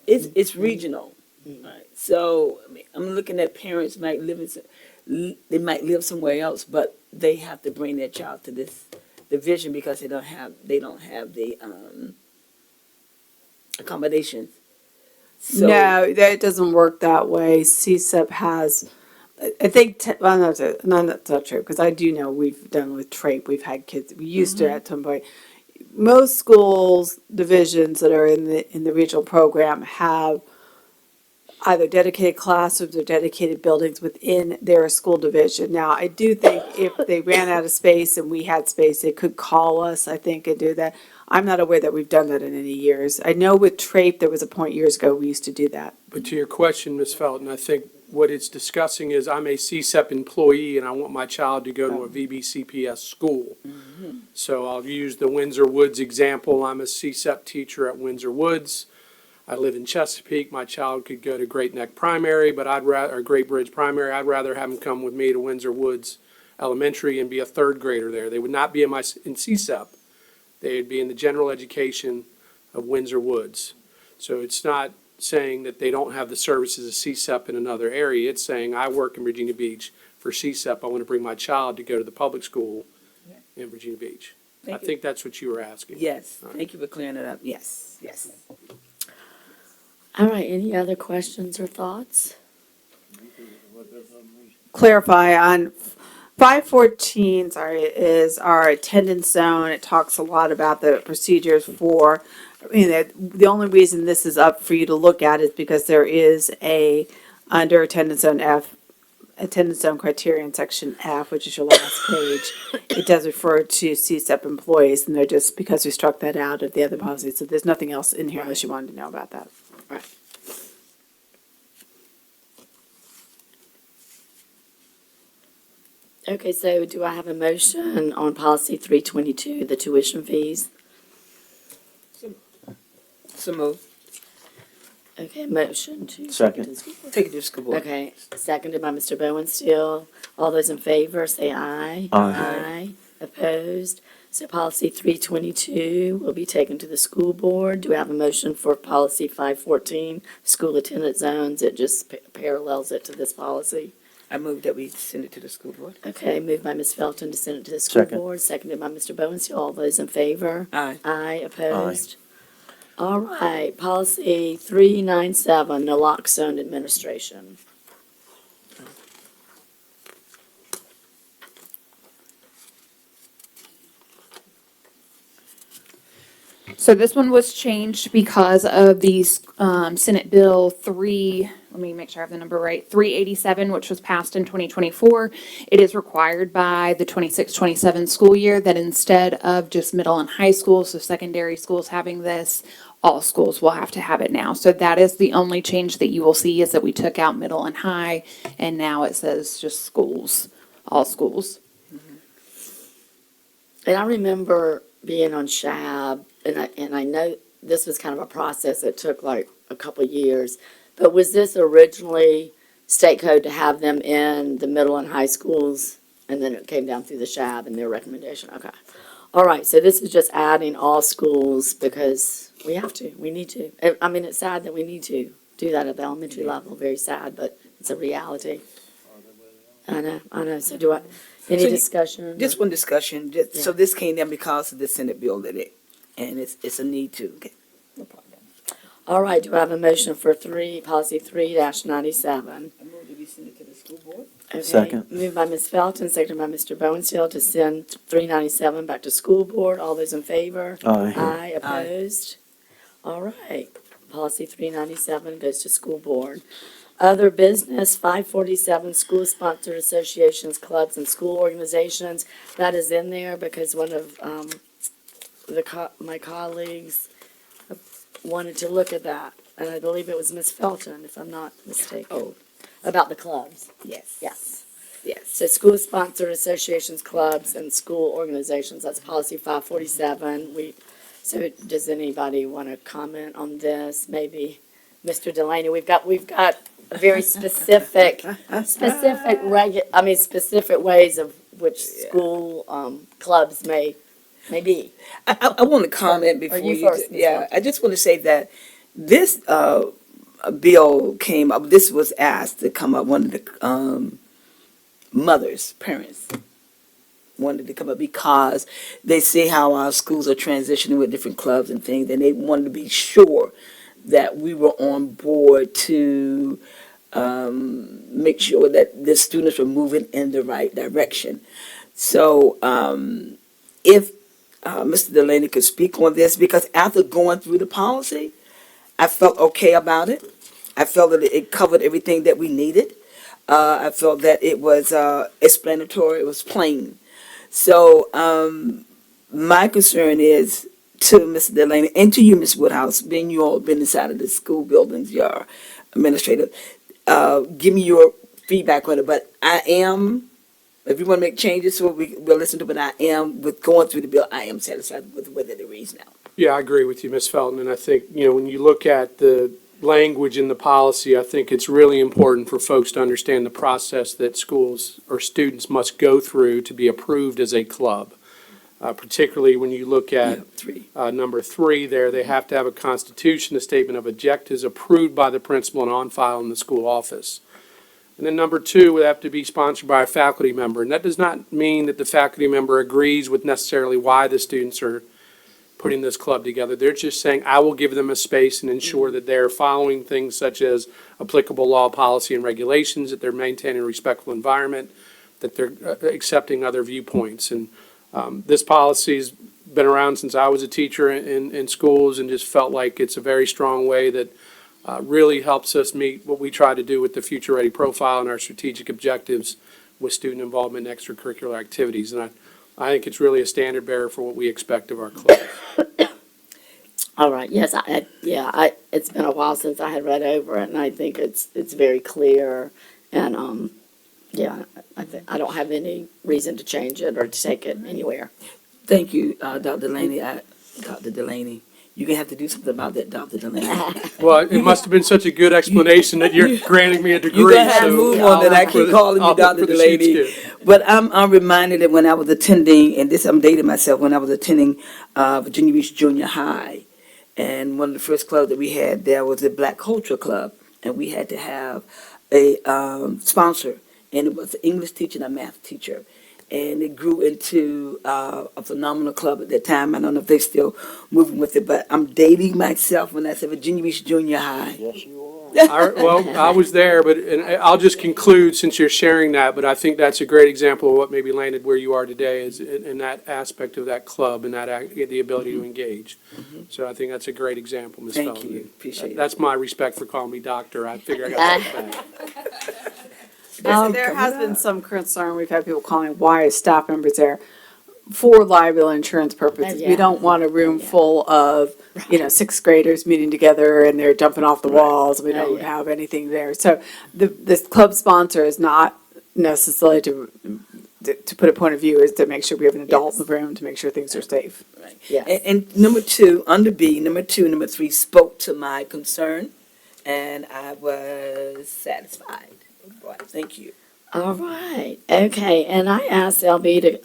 it's regional. Right. So, I mean, I'm looking at parents might they might live somewhere else, but they have to bring their child to this division because they don't have the accommodations. So, No, that doesn't work that way. CSIP has, I think, well, no, that's not true, because I do know we've done with TRAPE, we've had kids, we used to at some point. Most schools, divisions that are in the regional program have either dedicated classrooms or dedicated buildings within their school division. Now, I do think if they ran out of space and we had space, they could call us, I think, and do that. I'm not aware that we've done that in any years. I know with TRAPE, there was a point years ago, we used to do that. But to your question, Ms. Felton, I think what it's discussing is I'm a CSEP employee and I want my child to go to a VBCPS school. So I'll use the Windsor Woods example. I'm a CSEP teacher at Windsor Woods. I live in Chesapeake. My child could go to Great Neck Primary, but or Great Bridge Primary. I'd rather have him come with me to Windsor Woods Elementary and be a 3rd grader there. They would not be in CSEP. They would be in the general education of Windsor Woods. So it's not saying that they don't have the services of CSEP in another area. It's saying I work in Virginia Beach for CSEP. I want to bring my child to go to the public school in Virginia Beach. I think that's what you were asking. yes, thank you for clearing it up. Yes, yes. All right, any other questions or thoughts? Clarify on 514, is our attendance zone. It talks a lot about the procedures for, the only reason this is up for you to look at is because there is under attendance zone F, attendance zone criterion section F, which is your last page. It does refer to CSEP employees, and they're just, because we struck that out of the other policy, so there's nothing else in here unless you wanted to know about that. Right. Okay, so do I have a motion on policy 322, the tuition fees? So move. Okay, motion to. Second. Take it to the school board. Okay, seconded by Mr. Bowen Still. All those in favor, say aye. Aye. Opposed? So policy 322 will be taken to the school board. Do we have a motion for policy 514, school attendance zones? It just parallels it to this policy. I move that we send it to the school board. Okay, moved by Ms. Felton to send it to the school Second. board, seconded by Mr. Bowenstiel. All those in favor? Aye. Aye, opposed? All right, policy 397, naloxone administration. So this one was changed because of the Senate Bill 3, let me make sure I have the number right, 387, which was passed in 2024. It is required by the 26-27 school year that instead of just middle and high schools, so secondary schools having this, all schools will have to have it now. So that is the only change that you will see, is that we took out middle and high, and now it says just schools, all schools. And I remember being on SHAB, and I know this was kind of a process that took like a couple of years, but was this originally state code to have them in the middle and high schools, and then it came down through the SHAB and their recommendation? Okay. All right, so this is just adding all schools because we have to, we need to. I mean, it's sad that we need to do that at the elementary level, very sad, but it's a reality. I know, so do I, any So you- discussion? Just one discussion, so this came down because of the Senate bill that and it's a need to. Okay. No problem. All right, do I have a motion for policy 3-97? I move that we send it to the school board. Okay, Second. moved by Ms. Felton, seconded by Mr. Bowenstiel to send 397 back to school board. All those in favor? Aye. Aye, opposed? All right, policy 397 goes to school board. Other business, 547, school-sponsored associations, clubs, and school organizations. That is in there because one of my colleagues wanted to look at that. And I believe it was Ms. Felton, if I'm not mistaken. Oh. About the clubs. Yes. Yes. Yes. So school-sponsored associations, clubs, and school organizations, that's policy 547. So does anybody want to comment on this? Maybe Mr. Delaney, we've got a very specific specific ways of which school, clubs may be. I want to comment before you you, first, Ms. yeah, Welch. I just want to say that this, bill came up, this was asked to come up, one of the, mothers, parents wanted to come up because they see how our schools are transitioning with different clubs and things, and they wanted to be sure that we were on board to, make sure that the students were moving in the right direction. So, if Mr. Delaney could speak on this, because after going through the policy, I felt okay about it. I felt that it covered everything that we needed. I felt that it was explanatory, it was plain. So my concern is to Mr. Delaney and to you, Ms. Woodhouse, being you all been inside of the school buildings, you are administrative, give me your feedback on it. But I am, if you want to make changes, so we'll listen to it, but I am, with going through the bill, I am satisfied with the way that it reads now. Yeah, I agree with you, Ms. Felton, and I think, when you look at the language in the policy, I think it's really important for folks to understand the process that schools or students must go through to be approved as a club. Particularly when you look at number 3 there, they have to have a constitution, a statement of objectives approved by the principal and on file in the school office. And then number 2 would have to be sponsored by a faculty member. And that does not mean that the faculty member agrees with necessarily why the students are putting this club together. They're just saying, I will give them a space and ensure that they're following things such as applicable law, policy, and regulations, that they're maintaining a respectful environment, that they're accepting other viewpoints. And this policy's been around since I was a teacher in schools, and just felt like it's a very strong way that really helps us meet what we try to do with the Future Ready profile and our strategic objectives with student involvement in extracurricular activities. And I think it's really a standard bearer for what we expect of our club. All right, yes, it's been a while since I had read over it, and I think it's very clear, and, I don't have any reason to change it or to take it anywhere. Thank you, Dr. Delaney. Dr. Delaney, you're gonna have to do something about that, Dr. Delaney. Well, it must have been such a good explanation that you're granting me a degree. You're gonna have to so move on that I I'll keep put- calling I'll you put Dr. for the sheets Delaney. too. But I'm reminded that when I was attending, and this, I'm dating myself, when I was attending, Virginia Beach Junior High, and one of the first clubs that we had there was the Black Culture Club, and we had to have a, sponsor, and it was an English teacher and a math teacher. And it grew into, a phenomenal club at that time. I don't know if they're still moving with it, but I'm dating myself when I said Virginia Beach Junior High. Well, I was there, but, and I'll just conclude since you're sharing that, but I think that's a great example of what maybe landed where you are today is in that aspect of that club and that, the ability to engage. So I think that's a great example, Ms. Thank Felton. you. Appreciate it. That's my respect for calling me doctor. I figure I got that back. There has been some concern, we've had people calling, why is staff members there? For liability insurance purposes. Yeah. We don't want a room full of, sixth graders meeting together and they're jumping off the walls. We don't yeah. have anything there. So this club sponsor is not necessarily to put a point of view, is to make sure we have an adult in the room, to make sure things are safe. Yes. And number two, under B, number two, number three spoke to my concern, and I was satisfied. Thank you. All right, okay, and I asked LB to,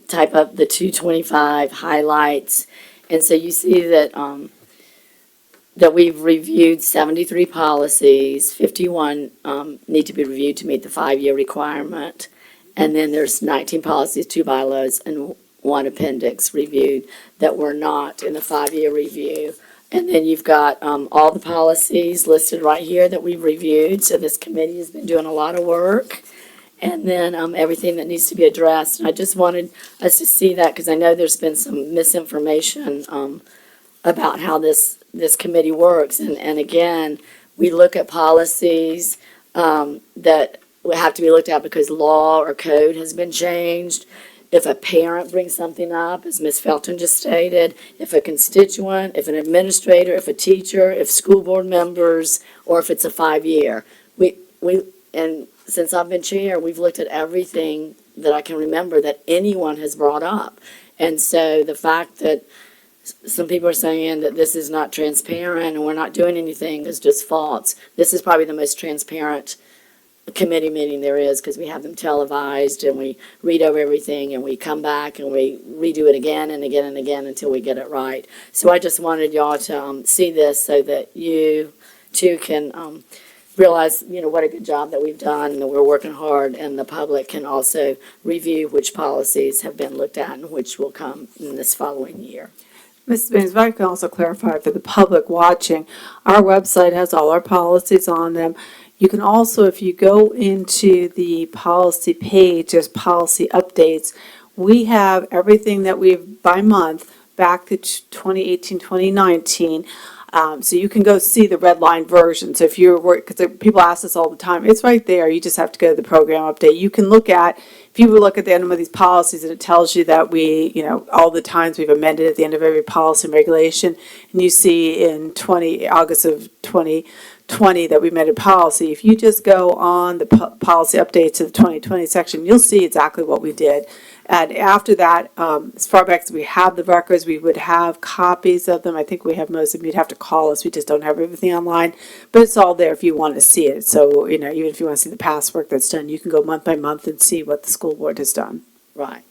type up the 225 highlights, and so you see that, that we've reviewed 73 policies, 51, need to be reviewed to meet the 5-year requirement, and then there's 19 policies, 2 bylaws, and 1 appendix reviewed that were not in the 5-year review. And then you've got, all the policies listed right here that we've reviewed, so this committee has been doing a lot of work. And then, everything that needs to be addressed. And I just wanted us to see that, because I know there's been some misinformation, about how this committee works. And again, we look at policies, that will have to be looked at because law or code has been changed. If a parent brings something up, as Ms. Felton just stated, if a constituent, if an administrator, if a teacher, if school board members, or if it's a 5-year. And since I've been chair, we've looked at everything that I can remember that anyone has brought up. And so the fact that some people are saying that this is not transparent and we're not doing anything is just false. This is probably the most transparent committee meeting there is, because we have them televised and we read over everything and we come back and we redo it again and again and again until we get it right. So I just wanted y'all to see this so that you too can realize, what a good job that we've done and that we're working hard, and the public can also review which policies have been looked at and which will come in this following year. Mrs. Baines, if I can also clarify for the public watching, our website has all our policies on them. You can also, if you go into the policy page, there's policy updates. We have everything that we've, by month, back to 2018, 2019. So you can go see the red line version. So if you're worried, because people ask us all the time, it's right there. You just have to go to the program update. You can look at, if you look at the end of these policies, and it tells you that we, all the times we've amended at the end of every policy and regulation. And you see in August of 2020 that we amended policy. If you just go on the policy updates to the 2020 section, you'll see exactly what we did. And after that, as far back as we have the records, we would have copies of them. I think we have most of them. You'd have to call us. We just don't have everything online. But it's all there if you want to see it. So, even if you want to see the past work that's done, you can go month by month and see what the school board has done. Right.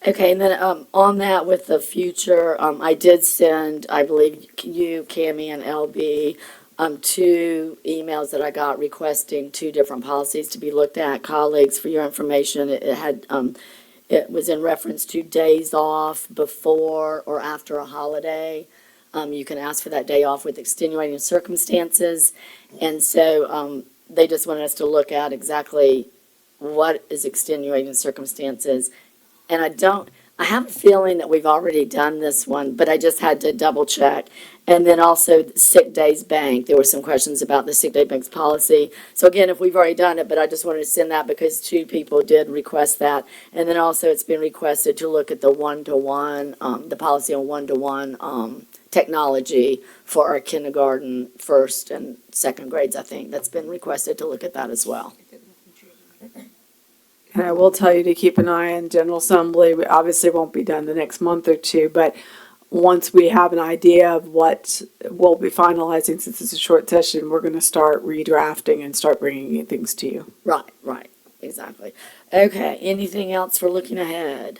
Okay, and then on that with the future, I did send, I believe, you, Cammie, and LB, 2 emails that I got requesting 2 different policies to be looked at. Colleagues, for your information, it had, it was in reference to days off before or after a holiday. You can ask for that day off with extenuating circumstances. And so they just wanted us to look at exactly what is extenuating circumstances. And I have a feeling that we've already done this one, but I just had to double check. And then also sick days bank. There were some questions about the sick day bank's policy. So again, if we've already done it, but I just wanted to send that because 2 people did request that. And then also it's been requested to look at the one-to-one, the policy on one-to-one technology for our kindergarten, 1st and 2nd grades, I think. That's been requested to look at that as well. And I will tell you to keep an eye on General Assembly. We obviously won't be done the next month or 2, but once we have an idea of what we'll be finalizing, since it's a short session, we're gonna start redrafting and start bringing things to you. Right, exactly. Okay, anything else for looking ahead?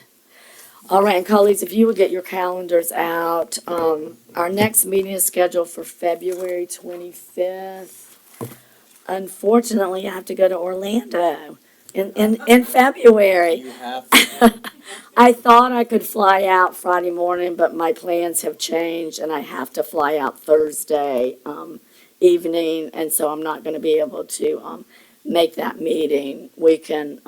All right, and colleagues, if you would get your calendars out, our next meeting is scheduled for February 25th. Unfortunately, I have to go to Orlando in February. I thought I could fly out Friday morning, but my plans have changed and I have to fly out Thursday, evening, and so I'm not gonna be able to, make that meeting. We can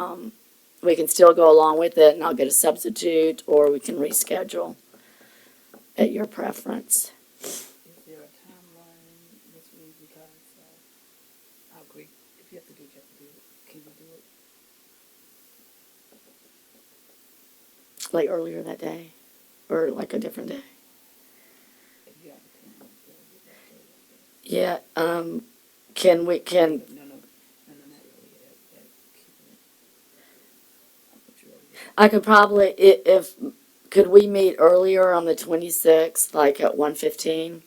still go along with it and I'll get a substitute, or we can reschedule at your preference. Is there a timeline, Ms. Reed, because, I'll agree, if you have to do it, you have to do it. Can you do it? Like earlier that day, or like a different day? If you have time, Yeah, can we, no, not earlier, that keeping it. I'll put you earlier. I could probably, if, could we meet earlier on the 26th, like at 1:15?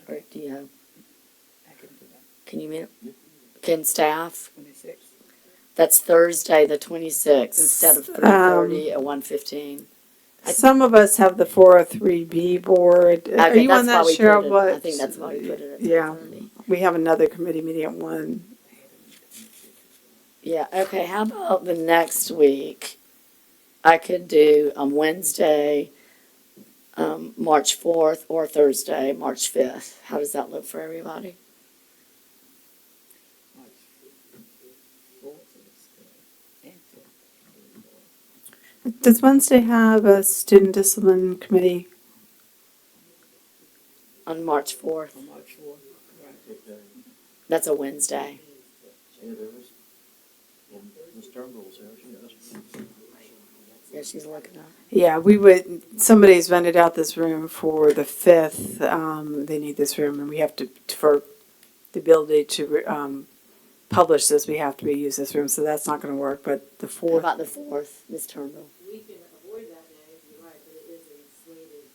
Or do you have, I can do that, can you meet, can staff? 26. That's Thursday, the 26th, instead of 3:30 at 1:15. Some of us have the 403B board. Are Okay, you on that, that's why we Cheryl? put it- But I think that's why we put it at Yeah. 3:30. we have another committee meeting at 1. Yeah, okay, how about the next week? I could do Wednesday, March 4th, or Thursday, March 5th. How does that look for everybody? March 4th is good, and 5th. Does Wednesday have a student discipline committee? On March 4th, On March 4th, right. that's a Wednesday. Yeah, she's looking up. Yeah, we would, somebody's rented out this room for the 5th. They need this room and we have to, for the ability to, publish this, we have to use this room, so that's not gonna work, but the How 4th. about the 4th, Ms. Turnbull? We can avoid that day if you're right, but it is a slated,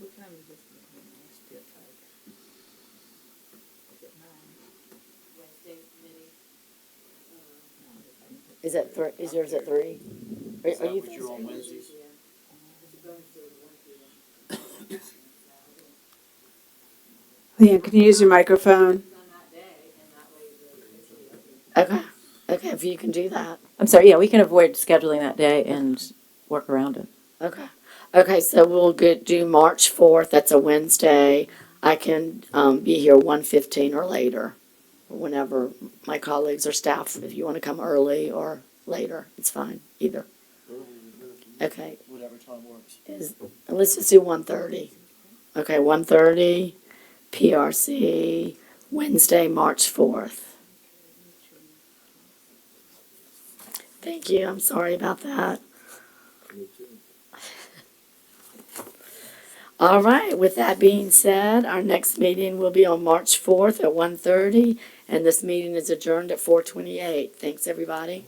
What time is this? It's still tight. Is it 9? Wednesday committee. Is it is yours at 3? Are you? Leanne, can you use your microphone? Okay, okay, if you can do that. I'm sorry, yeah, we can avoid scheduling that day and work around it. Okay. Okay, so we'll do March 4th, that's a Wednesday. I can, be here 1:15 or later, whenever my colleagues or staff, if you want to come early or later, it's fine, either. Okay, Whatever time works. let's just do 1:30. Okay, 1:30, PRC, Wednesday, March 4th. Thank you, I'm sorry about that. All right, with that being said, our next meeting will be on March 4th at 1:30, and this meeting is adjourned at 4:28. Thanks, everybody.